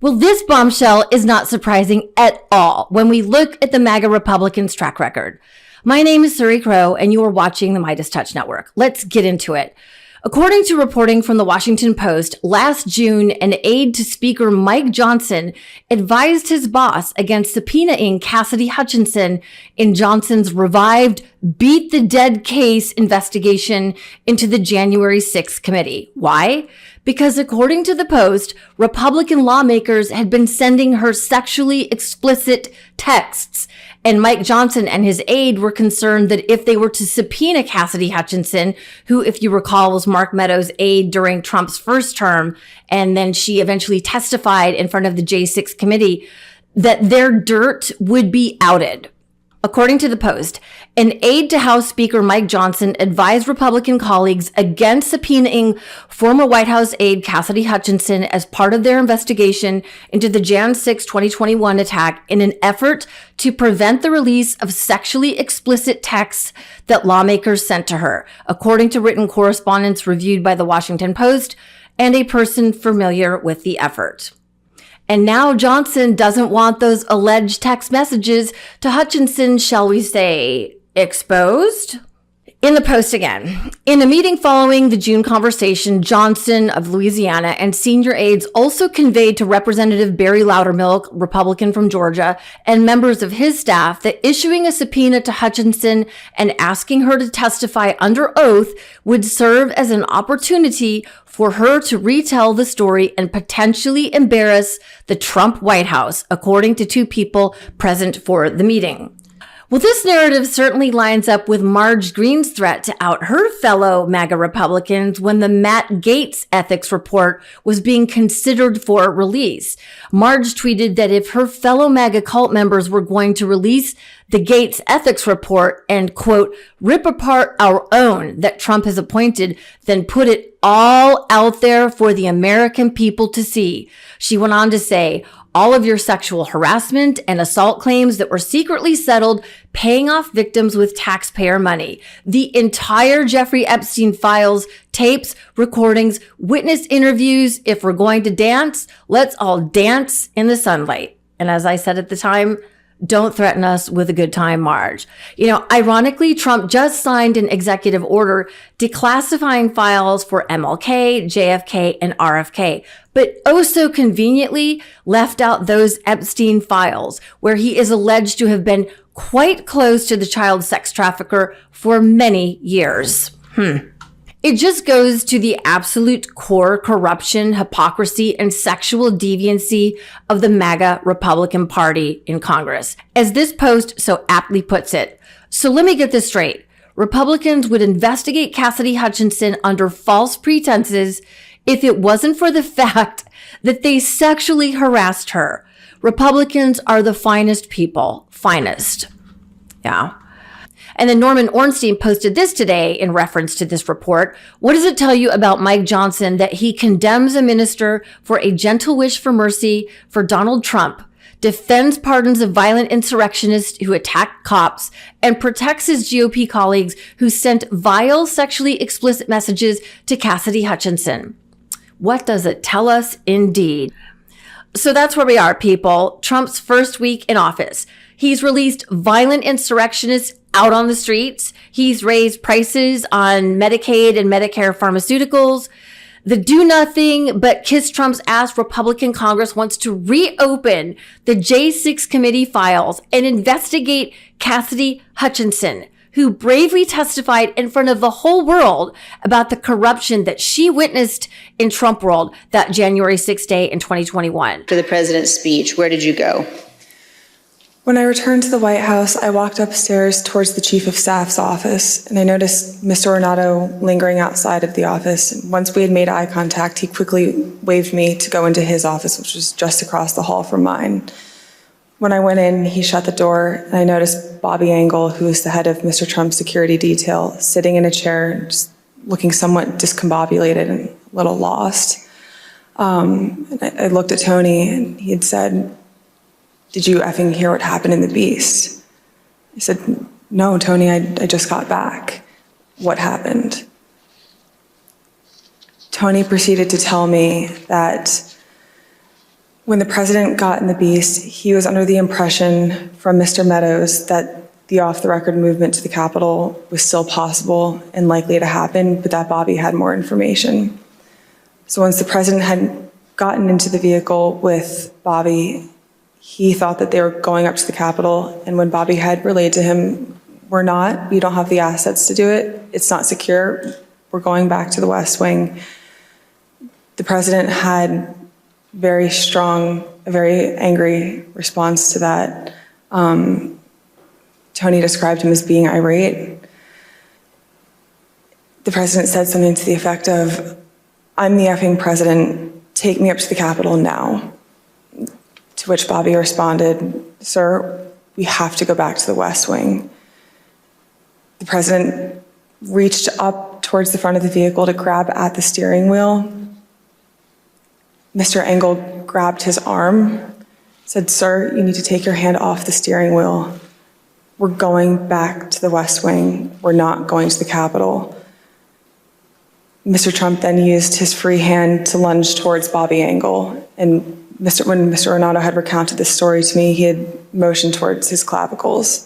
Well, this bombshell is not surprising at all when we look at the MAGA Republicans' track record. My name is Suri Crowe, and you are watching the MeidasTouch Network. Let's get into it. According to reporting from the Washington Post, last June, an aide to Speaker Mike Johnson advised his boss against subpoenaing Cassidy Hutchinson in Johnson's revived Beat the Dead case investigation into the January 6th committee. Why? Because according to the Post, Republican lawmakers had been sending her sexually explicit texts, and Mike Johnson and his aide were concerned that if they were to subpoena Cassidy Hutchinson, who, if you recall, was Mark Meadows' aide during Trump's first term, and then she eventually testified in front of the J6 committee, that their dirt would be outed. According to the Post, an aide to House Speaker Mike Johnson advised Republican colleagues against subpoenaing former White House aide Cassidy Hutchinson as part of their investigation into the Jan 6, 2021 attack in an effort to prevent the release of sexually explicit texts that lawmakers sent to her, according to written correspondence reviewed by the Washington Post and a person familiar with the effort. And now Johnson doesn't want those alleged text messages to Hutchinson, shall we say, exposed? In the Post again. In a meeting following the June conversation, Johnson of Louisiana and senior aides also conveyed to Representative Barry Loudermilk, Republican from Georgia, and members of his staff that issuing a subpoena to Hutchinson and asking her to testify under oath would serve as an opportunity for her to retell the story and potentially embarrass the Trump White House, according to two people present for the meeting. Well, this narrative certainly lines up with Marge Green's threat to out her fellow MAGA Republicans when the Matt Gaetz ethics report was being considered for release. Marge tweeted that if her fellow MAGA cult members were going to release the Gaetz ethics report and, quote, rip apart our own that Trump has appointed, then put it all out there for the American people to see. She went on to say, all of your sexual harassment and assault claims that were secretly settled, paying off victims with taxpayer money. The entire Jeffrey Epstein files, tapes, recordings, witness interviews. If we're going to dance, let's all dance in the sunlight. And as I said at the time, don't threaten us with a good time, Marge. You know, ironically, Trump just signed an executive order declassifying files for MLK, JFK, and RFK, but oh so conveniently left out those Epstein files, where he is alleged to have been quite close to the child sex trafficker for many years. It just goes to the absolute core corruption, hypocrisy, and sexual deviancy of the MAGA Republican Party in Congress. As this post so aptly puts it, so let me get this straight. Republicans would investigate Cassidy Hutchinson under false pretenses if it wasn't for the fact that they sexually harassed her. Republicans are the finest people. Finest. Yeah. And then Norman Ornstein posted this today in reference to this report. What does it tell you about Mike Johnson that he condemns a minister for a gentle wish for mercy for Donald Trump, defends pardons of violent insurrectionists who attack cops, and protects his GOP colleagues who sent vile sexually explicit messages to Cassidy Hutchinson? What does it tell us indeed? So that's where we are, people. Trump's first week in office. He's released violent insurrectionists out on the streets. He's raised prices on Medicaid and Medicare pharmaceuticals. The do nothing but kiss Trump's ass Republican Congress wants to reopen the J6 committee files and investigate Cassidy Hutchinson, who bravely testified in front of the whole world about the corruption that she witnessed in Trump world that January 6th day in 2021. For the president's speech, where did you go? When I returned to the White House, I walked upstairs towards the Chief of Staff's office, and I noticed Mr. Ornato lingering outside of the office. And once we had made eye contact, he quickly waved me to go into his office, which was just across the hall from mine. When I went in, he shut the door, and I noticed Bobby Engel, who is the head of Mr. Trump's security detail, sitting in a chair, just looking somewhat discombobulated and a little lost. I looked at Tony, and he had said, "Did you effing hear what happened in the Beast?" I said, "No, Tony, I just got back." "What happened?" Tony proceeded to tell me that When the president got in the beast, he was under the impression from Mr. Meadows that the off-the-record movement to the Capitol was still possible and likely to happen, but that Bobby had more information. So once the president had gotten into the vehicle with Bobby, he thought that they were going up to the Capitol, and when Bobby had relayed to him, we don't have the assets to do it, it's not secure, we're going back to the West Wing, the president had a very angry response to that. Tony described him as being irate. The president said something to the effect of, "I'm the effing president, take me up to the Capitol now." To which Bobby responded, "Sir, we have to go back to the West Wing." The president reached up towards the front of the vehicle to grab at the steering wheel. Mr. Engel grabbed his arm, said, "Sir, you need to take your hand off the steering wheel. We're going back to the West Wing. We're not going to the Capitol." Mr. Trump then used his free hand to lunge towards Bobby Engel. And when Mr. Renato had recounted this story to me, he had motioned towards his clavicles.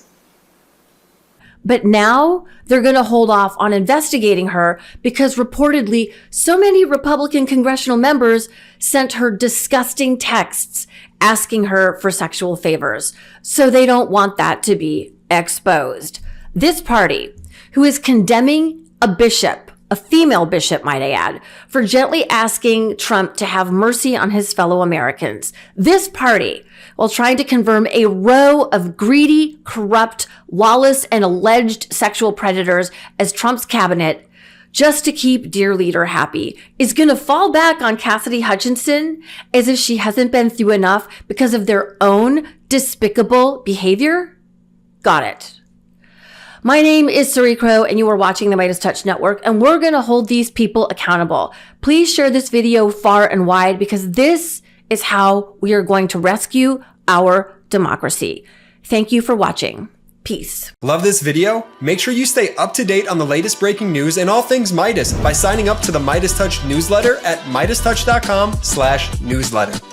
But now they're going to hold off on investigating her because reportedly so many Republican congressional members sent her disgusting texts asking her for sexual favors. So they don't want that to be exposed. This party, who is condemning a bishop, a female bishop, might I add, for gently asking Trump to have mercy on his fellow Americans. This party, while trying to confirm a row of greedy, corrupt, lawless, and alleged sexual predators as Trump's cabinet, just to keep dear leader happy, is going to fall back on Cassidy Hutchinson as if she hasn't been through enough because of their own despicable behavior? Got it. My name is Suri Crowe, and you are watching the MeidasTouch Network, and we're going to hold these people accountable. Please share this video far and wide because this is how we are going to rescue our democracy. Thank you for watching. Peace. Love this video? Make sure you stay up to date on the latest breaking news and all things Meidas by signing up to the MeidasTouch newsletter at MeidasTouch.com/newsletter.